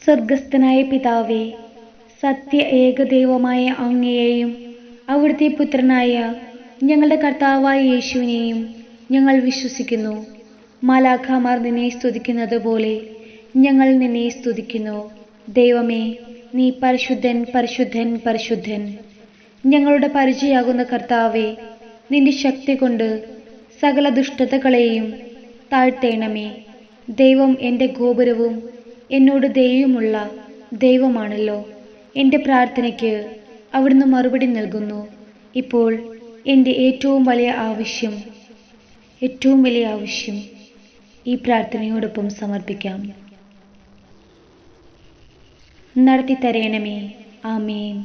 സ്വർഗസ്ഥനായ പിതാവേ, സത്യ ഏകദൈവമായ അങ്ങയെയും അവിടുത്തെ പുത്രനായ ഞങ്ങളുടെ കർത്താവായ യേശുവിനെയും ഞങ്ങൾ വിശ്വസിക്കുന്നു. മാലാഖമാർ നിന്നെ സ്തുതിക്കുന്നത് പോലെ ഞങ്ങൾ നിന്നെ സ്തുതിക്കുന്നു. ദൈവമേ, നീ പരിശുദ്ധൻ, പരിശുദ്ധൻ, പരിശുദ്ധൻ. ഞങ്ങളുടെ പരിചയാകുന്ന കർത്താവേ, നിന്റെ ശക്തി കൊണ്ട് സകല ദുഷ്ടതകളെയും താഴ്ത്തേണമേ. ദൈവം എൻ്റെ ഗോപുരവും എന്നോട് ദയയുമുള്ള ദൈവമാണല്ലോ. എൻ്റെ പ്രാർത്ഥനയ്ക്ക് അവിടുന്ന് മറുപടി നൽകുന്നു. ഇപ്പോൾ എൻ്റെ ഏറ്റവും വലിയ ആവശ്യം ഈ പ്രാർത്ഥനയോടൊപ്പം സമർപ്പിക്കാം. നടത്തി തരേണമേ. ആമേൻ.